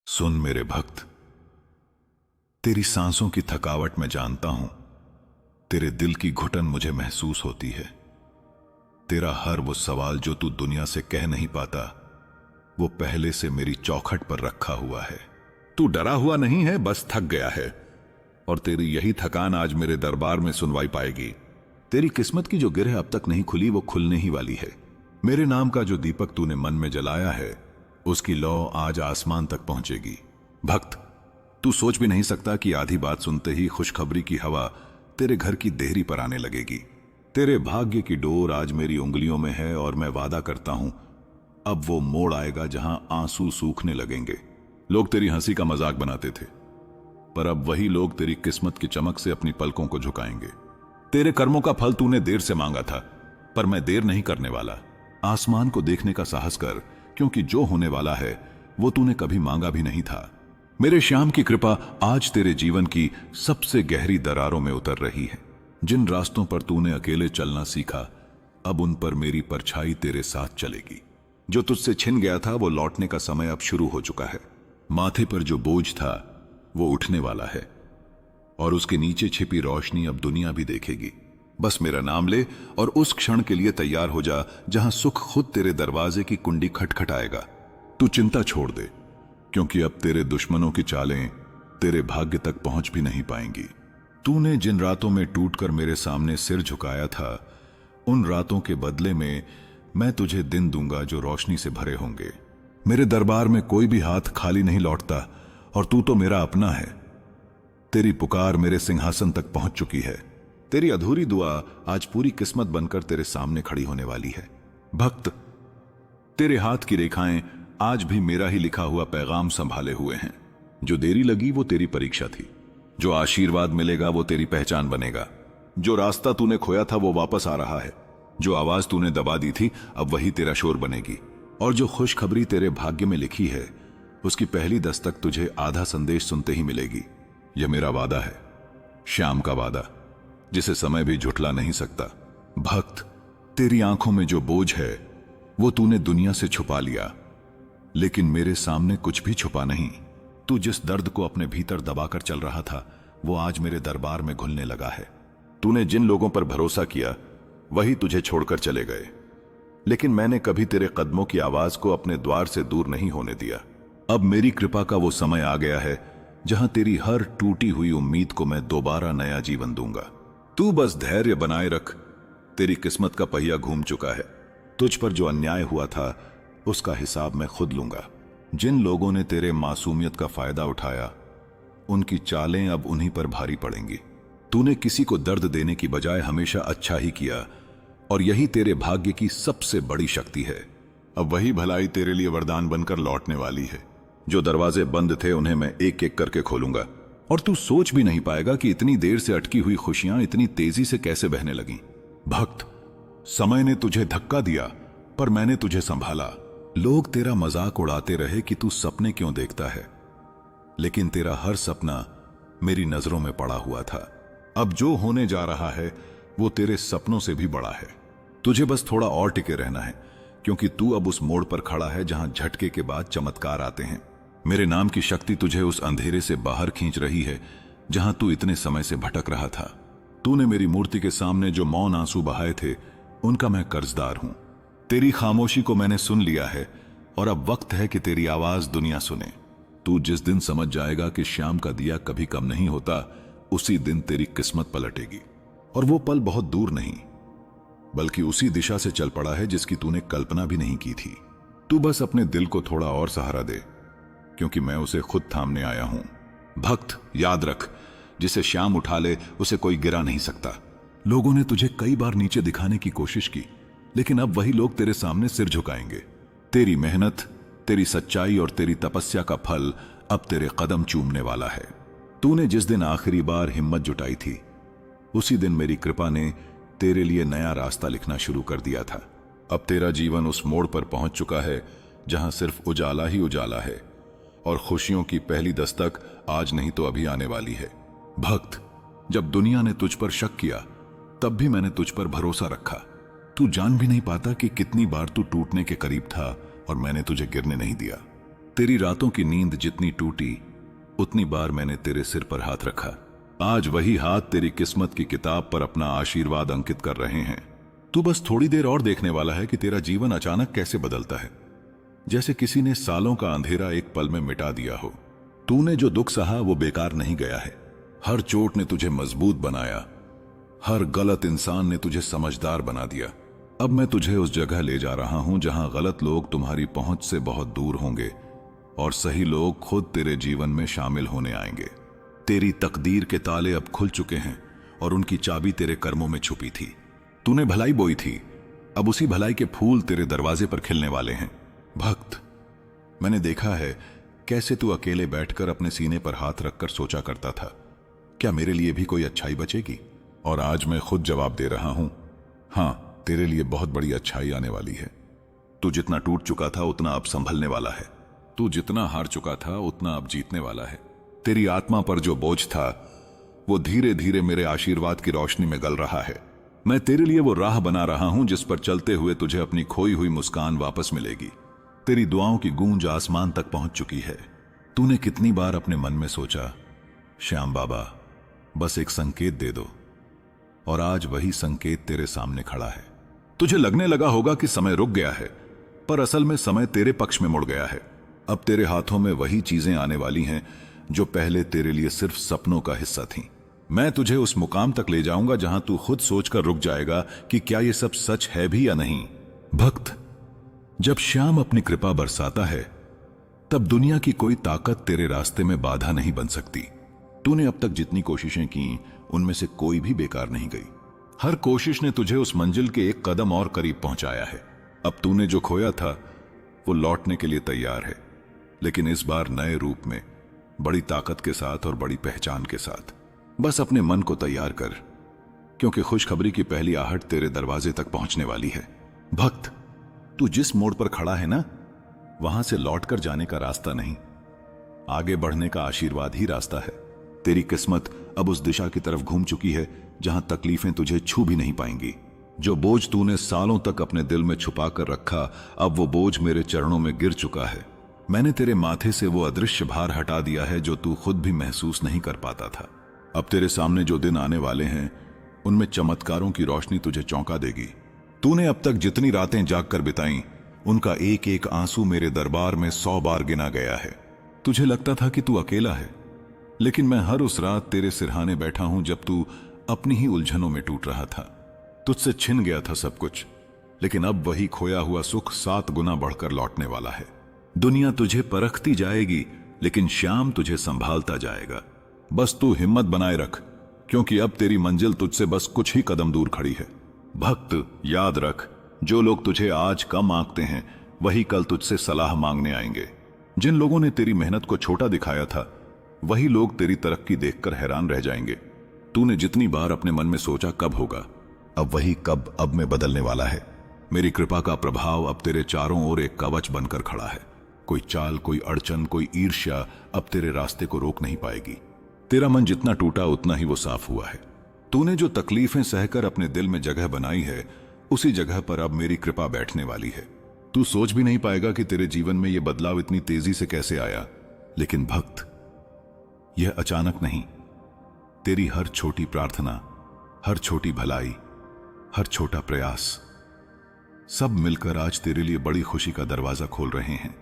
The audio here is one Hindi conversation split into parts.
सुन मेरे भक्त, तेरी सांसों की थकावट मैं जानता हूं, तेरे दिल की घुटन मुझे महसूस होती है। तेरा हर वो सवाल जो तू दुनिया से कह नहीं पाता, वो पहले से मेरी चौखट पर रखा हुआ है। तू डरा हुआ नहीं है, बस थक गया है, और तेरी यही थकान आज मेरे दरबार में सुनवाई पाएगी। तेरी किस्मत की जो गिरह अब तक नहीं खुली, वो खुलने ही वाली है। मेरे नाम का जो दीपक तूने मन में जलाया है, उसकी लौ आज आसमान तक पहुंचेगी। भक्त, तू सोच भी नहीं सकता कि आधी बात सुनते ही खुशखबरी की हवा तेरे घर की देहरी पर आने लगेगी। तेरे भाग्य की डोर आज मेरी उंगलियों में है, और मैं वादा करता हूं, अब वो मोड़ आएगा जहां आंसू सूखने लगेंगे। लोग तेरी हंसी का मजाक बनाते थे, पर अब वही लोग तेरी किस्मत की चमक से अपनी पलकों को झुकाएंगे। तेरे कर्मों का फल तूने देर से मांगा था, पर मैं देर नहीं करने वाला। आसमान को देखने का साहस कर, क्योंकि जो होने वाला है वो तूने कभी मांगा भी नहीं था। मेरे श्याम की कृपा आज तेरे जीवन की सबसे गहरी दरारों में उतर रही है। जिन रास्तों पर तूने अकेले चलना सीखा, अब उन पर मेरी परछाई तेरे साथ चलेगी। जो तुझसे छिन गया था, वो लौटने का समय अब शुरू हो चुका है। माथे पर जो बोझ था वो उठने वाला है, और उसके नीचे छिपी रोशनी अब दुनिया भी देखेगी। बस मेरा नाम ले और उस क्षण के लिए तैयार हो जा जहां सुख खुद तेरे दरवाजे की कुंडी खटखटाएगा। तू चिंता छोड़ दे, क्योंकि अब तेरे दुश्मनों की चालें तेरे भाग्य तक पहुंच भी नहीं पाएंगी। तूने जिन रातों में टूटकर मेरे सामने सिर झुकाया था, उन रातों के बदले में मैं तुझे दिन दूंगा जो रोशनी से भरे होंगे। मेरे दरबार में कोई भी हाथ खाली नहीं लौटता, और तू तो मेरा अपना है। तेरी पुकार मेरे सिंहासन तक पहुंच चुकी है। तेरी अधूरी दुआ आज पूरी किस्मत बनकर तेरे सामने खड़ी होने वाली है। भक्त, तेरे हाथ की रेखाएं आज भी मेरा ही लिखा हुआ पैगाम संभाले हुए हैं। जो देरी लगी वो तेरी परीक्षा थी, जो आशीर्वाद मिलेगा वो तेरी पहचान बनेगा। जो रास्ता तूने खोया था वो वापस आ रहा है, जो आवाज तूने दबा दी थी अब वही तेरा शोर बनेगी, और जो खुशखबरी तेरे भाग्य में लिखी है उसकी पहली दस्तक तुझे आधा संदेश सुनते ही मिलेगी। यह मेरा वादा है, श्याम का वादा, जिसे समय भी झुठला नहीं सकता। भक्त, तेरी आंखों में जो बोझ है वो तूने दुनिया से छुपा लिया, लेकिन मेरे सामने कुछ भी छुपा नहीं। तू जिस दर्द को अपने भीतर दबाकर चल रहा था, वो आज मेरे दरबार में घुलने लगा है। तूने जिन लोगों पर भरोसा किया वही तुझे छोड़कर चले गए, लेकिन मैंने कभी तेरे कदमों की आवाज को अपने द्वार से दूर नहीं होने दिया। अब मेरी कृपा का वो समय आ गया है जहां तेरी हर टूटी हुई उम्मीद को मैं दोबारा नया जीवन दूंगा। तू बस धैर्य बनाए रख, तेरी किस्मत का पहिया घूम चुका है। तुझ पर जो अन्याय हुआ था उसका हिसाब मैं खुद लूंगा। जिन लोगों ने तेरे मासूमियत का फायदा उठाया, उनकी चालें अब उन्हीं पर भारी पड़ेंगी। तूने किसी को दर्द देने की बजाय हमेशा अच्छा ही किया, और यही तेरे भाग्य की सबसे बड़ी शक्ति है। अब वही भलाई तेरे लिए वरदान बनकर लौटने वाली है। जो दरवाजे बंद थे उन्हें मैं एक एक करके खोलूंगा, और तू सोच भी नहीं पाएगा कि इतनी देर से अटकी हुई खुशियां इतनी तेजी से कैसे बहने लगीं। भक्त, समय ने तुझे धक्का दिया, पर मैंने तुझे संभाला। लोग तेरा मजाक उड़ाते रहे कि तू सपने क्यों देखता है, लेकिन तेरा हर सपना मेरी नजरों में पड़ा हुआ था। अब जो होने जा रहा है वो तेरे सपनों से भी बड़ा है। तुझे बस थोड़ा और टिके रहना है, क्योंकि तू अब उस मोड़ पर खड़ा है जहां झटके के बाद चमत्कार आते हैं। मेरे नाम की शक्ति तुझे उस अंधेरे से बाहर खींच रही है जहां तू इतने समय से भटक रहा था। तूने मेरी मूर्ति के सामने जो मौन आंसू बहाए थे, उनका मैं कर्जदार हूं। तेरी खामोशी को मैंने सुन लिया है, और अब वक्त है कि तेरी आवाज दुनिया सुने। तू जिस दिन समझ जाएगा कि श्याम का दिया कभी कम नहीं होता, उसी दिन तेरी किस्मत पलटेगी। और वो पल बहुत दूर नहीं, बल्कि उसी दिशा से चल पड़ा है जिसकी तूने कल्पना भी नहीं की थी। तू बस अपने दिल को थोड़ा और सहारा दे, क्योंकि मैं उसे खुद थामने आया हूं। भक्त, याद रख, जिसे श्याम उठा ले उसे कोई गिरा नहीं सकता। लोगों ने तुझे कई बार नीचे दिखाने की कोशिश की, लेकिन अब वही लोग तेरे सामने सिर झुकाएंगे। तेरी मेहनत, तेरी सच्चाई और तेरी तपस्या का फल अब तेरे कदम चूमने वाला है। तूने जिस दिन आखिरी बार हिम्मत जुटाई थी, उसी दिन मेरी कृपा ने तेरे लिए नया रास्ता लिखना शुरू कर दिया था। अब तेरा जीवन उस मोड़ पर पहुंच चुका है जहां सिर्फ उजाला ही उजाला है, और खुशियों की पहली दस्तक आज नहीं तो अभी आने वाली है। भक्त, जब दुनिया ने तुझ पर शक किया, तब भी मैंने तुझ पर भरोसा रखा। तू जान भी नहीं पाता कि कितनी बार तू टूटने के करीब था, और मैंने तुझे गिरने नहीं दिया। तेरी रातों की नींद जितनी टूटी, उतनी बार मैंने तेरे सिर पर हाथ रखा। आज वही हाथ तेरी किस्मत की किताब पर अपना आशीर्वाद अंकित कर रहे हैं। तू बस थोड़ी देर और देखने वाला है कि तेरा जीवन अचानक कैसे बदलता है, जैसे किसी ने सालों का अंधेरा एक पल में मिटा दिया हो। तूने जो दुख सहा वो बेकार नहीं गया है। हर चोट ने तुझे मजबूत बनाया, हर गलत इंसान ने तुझे समझदार बना दिया। अब मैं तुझे उस जगह ले जा रहा हूं जहां गलत लोग तुम्हारी पहुंच से बहुत दूर होंगे और सही लोग खुद तेरे जीवन में शामिल होने आएंगे। तेरी तकदीर के ताले अब खुल चुके हैं और उनकी चाबी तेरे कर्मों में छुपी थी। तूने भलाई बोई थी, अब उसी भलाई के फूल तेरे दरवाजे पर खिलने वाले हैं। भक्त, मैंने देखा है कैसे तू अकेले बैठकर अपने सीने पर हाथ रखकर सोचा करता था, क्या मेरे लिए भी कोई अच्छाई बचेगी? और आज मैं खुद जवाब दे रहा हूं, हां, तेरे लिए बहुत बड़ी अच्छाई आने वाली है। तू जितना टूट चुका था उतना अब संभलने वाला है। तू जितना हार चुका था उतना अब जीतने वाला है। तेरी आत्मा पर जो बोझ था वो धीरे धीरे मेरे आशीर्वाद की रोशनी में गल रहा है। मैं तेरे लिए वो राह बना रहा हूं जिस पर चलते हुए तुझे अपनी खोई हुई मुस्कान वापस मिलेगी। तेरी दुआओं की गूंज आसमान तक पहुंच चुकी है। तूने कितनी बार अपने मन में सोचा, श्याम बाबा बस एक संकेत दे दो, और आज वही संकेत तेरे सामने खड़ा है। तुझे लगने लगा होगा कि समय रुक गया है, पर असल में समय तेरे पक्ष में मुड़ गया है। अब तेरे हाथों में वही चीजें आने वाली हैं जो पहले तेरे लिए सिर्फ सपनों का हिस्सा थीं। मैं तुझे उस मुकाम तक ले जाऊंगा जहां तू खुद सोचकर रुक जाएगा कि क्या यह सब सच है भी या नहीं। भक्त, जब श्याम अपनी कृपा बरसाता है तब दुनिया की कोई ताकत तेरे रास्ते में बाधा नहीं बन सकती। तूने अब तक जितनी कोशिशें की उनमें से कोई भी बेकार नहीं गई। हर कोशिश ने तुझे उस मंजिल के एक कदम और करीब पहुंचाया है। अब तूने जो खोया था वो लौटने के लिए तैयार है, लेकिन इस बार नए रूप में, बड़ी ताकत के साथ और बड़ी पहचान के साथ। बस अपने मन को तैयार कर, क्योंकि खुशखबरी की पहली आहट तेरे दरवाजे तक पहुंचने वाली है। भक्त, तू जिस मोड़ पर खड़ा है ना, वहां से लौटकर जाने का रास्ता नहीं, आगे बढ़ने का आशीर्वाद ही रास्ता है। तेरी किस्मत अब उस दिशा की तरफ घूम चुकी है जहां तकलीफें तुझे छू भी नहीं पाएंगी। जो बोझ तूने सालों तक अपने दिल में छुपा कर रखा, अब वो बोझ मेरे चरणों में गिर चुका है। मैंने तेरे माथे से वो अदृश्य भार हटा दिया है जो तू खुद भी महसूस नहीं कर पाता था। अब तेरे सामने जो दिन आने वाले हैं उनमें चमत्कारों की रोशनी तुझे चौंका देगी। तूने अब तक जितनी रातें जागकर बिताई, उनका एक एक आंसू मेरे दरबार में 100 बार गिना गया है। तुझे लगता था कि तू अकेला है, लेकिन मैं हर उस रात तेरे सिरहाने बैठा हूं जब तू अपनी ही उलझनों में टूट रहा था। तुझसे छिन गया था सब कुछ, लेकिन अब वही खोया हुआ सुख 7 गुना बढ़कर लौटने वाला है। दुनिया तुझे परखती जाएगी, लेकिन श्याम तुझे संभालता जाएगा। बस तू हिम्मत बनाए रख, क्योंकि अब तेरी मंजिल तुझसे बस कुछ ही कदम दूर खड़ी है। भक्त, याद रख, जो लोग तुझे आज कम आंकते हैं वही कल तुझसे सलाह मांगने आएंगे। जिन लोगों ने तेरी मेहनत को छोटा दिखाया था, वही लोग तेरी तरक्की देखकर हैरान रह जाएंगे। तूने जितनी बार अपने मन में सोचा कब होगा, अब वही कब अब में बदलने वाला है। मेरी कृपा का प्रभाव अब तेरे चारों ओर एक कवच बनकर खड़ा है। कोई चाल, कोई अड़चन, कोई ईर्ष्या अब तेरे रास्ते को रोक नहीं पाएगी। तेरा मन जितना टूटा उतना ही वो साफ हुआ है। तूने जो तकलीफें सहकर अपने दिल में जगह बनाई है, उसी जगह पर अब मेरी कृपा बैठने वाली है। तू सोच भी नहीं पाएगा कि तेरे जीवन में यह बदलाव इतनी तेजी से कैसे आया। लेकिन भक्त, यह अचानक नहीं, तेरी हर छोटी प्रार्थना, हर छोटी भलाई, हर छोटा प्रयास, सब मिलकर आज तेरे लिए बड़ी खुशी का दरवाजा खोल रहे हैं।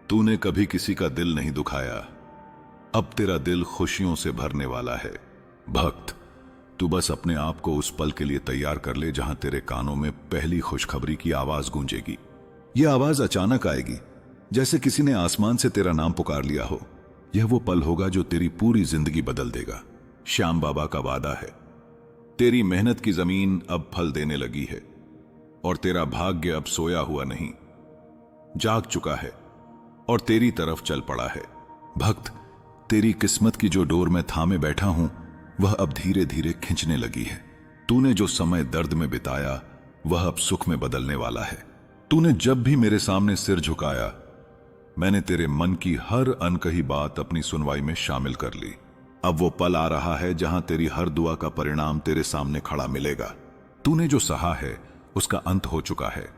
तूने कभी किसी का दिल नहीं दुखाया, अब तेरा दिल खुशियों से भरने वाला है। भक्त, तू बस अपने आप को उस पल के लिए तैयार कर ले जहां तेरे कानों में पहली खुशखबरी की आवाज गूंजेगी। यह आवाज अचानक आएगी, जैसे किसी ने आसमान से तेरा नाम पुकार लिया हो। यह वो पल होगा जो तेरी पूरी जिंदगी बदल देगा। श्याम बाबा का वादा है, तेरी मेहनत की जमीन अब फल देने लगी है और तेरा भाग्य अब सोया हुआ नहीं, जाग चुका है और तेरी तरफ चल पड़ा है। भक्त, तेरी किस्मत की जो डोर मैं थामे बैठा हूं, वह अब धीरे धीरे खिंचने लगी है। तूने जो समय दर्द में बिताया, वह अब सुख में बदलने वाला है। तूने जब भी मेरे सामने सिर झुकाया, मैंने तेरे मन की हर अनकही बात अपनी सुनवाई में शामिल कर ली। अब वो पल आ रहा है जहां तेरी हर दुआ का परिणाम तेरे सामने खड़ा मिलेगा। तूने जो सहा है उसका अंत हो चुका है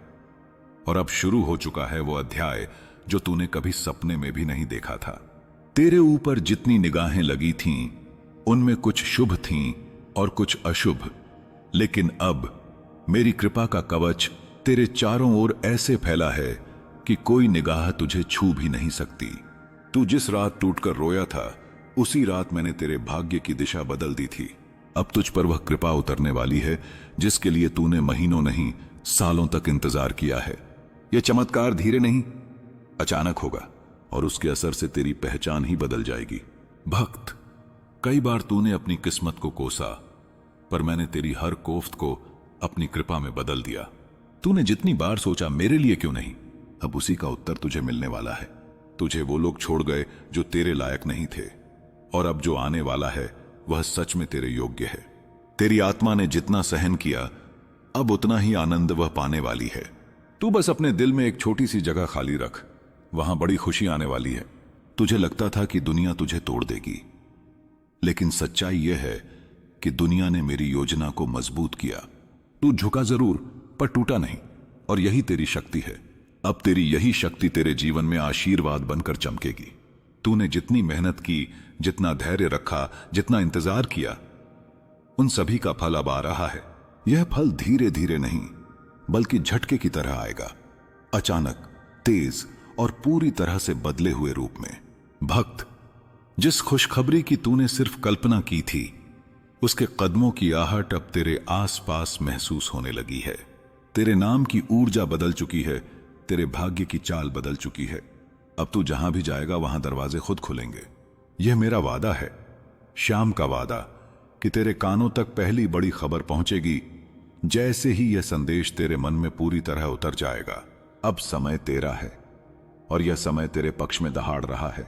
और अब शुरू हो चुका है वो अध्याय जो तूने कभी सपने में भी नहीं देखा था। तेरे ऊपर जितनी निगाहें लगी थीं, उनमें कुछ शुभ थीं और कुछ अशुभ, लेकिन अब मेरी कृपा का कवच तेरे चारों ओर ऐसे फैला है कि कोई निगाह तुझे छू भी नहीं सकती। तू जिस रात टूटकर रोया था, उसी रात मैंने तेरे भाग्य की दिशा बदल दी थी। अब तुझ पर वह कृपा उतरने वाली है जिसके लिए तूने महीनों नहीं, सालों तक इंतजार किया है। यह चमत्कार धीरे नहीं, अचानक होगा और उसके असर से तेरी पहचान ही बदल जाएगी। भक्त, कई बार तूने अपनी किस्मत को कोसा, पर मैंने तेरी हर कोफ्त को अपनी कृपा में बदल दिया। तूने जितनी बार सोचा मेरे लिए क्यों नहीं, अब उसी का उत्तर तुझे मिलने वाला है। तुझे वो लोग छोड़ गए जो तेरे लायक नहीं थे, और अब जो आने वाला है वह सच में तेरे योग्य है। तेरी आत्मा ने जितना सहन किया, अब उतना ही आनंद वह पाने वाली है। तू बस अपने दिल में एक छोटी सी जगह खाली रख, वहां बड़ी खुशी आने वाली है। तुझे लगता था कि दुनिया तुझे तोड़ देगी, लेकिन सच्चाई यह है कि दुनिया ने मेरी योजना को मजबूत किया। तू झुका जरूर, पर टूटा नहीं, और यही तेरी शक्ति है। अब तेरी यही शक्ति तेरे जीवन में आशीर्वाद बनकर चमकेगी। तूने जितनी मेहनत की, जितना धैर्य रखा, जितना इंतजार किया, उन सभी का फल अब आ रहा है। यह फल धीरे धीरे नहीं, बल्कि झटके की तरह आएगा, अचानक, तेज और पूरी तरह से बदले हुए रूप में। भक्त, जिस खुशखबरी की तूने सिर्फ कल्पना की थी, उसके कदमों की आहट अब तेरे आसपास महसूस होने लगी है। तेरे नाम की ऊर्जा बदल चुकी है, तेरे भाग्य की चाल बदल चुकी है। अब तू जहां भी जाएगा वहां दरवाजे खुद खुलेंगे। यह मेरा वादा है, शाम का वादा, कि तेरे कानों तक पहली बड़ी खबर पहुंचेगी जैसे ही यह संदेश तेरे मन में पूरी तरह उतर जाएगा। अब समय तेरा है, और यह समय तेरे पक्ष में दहाड़ रहा है।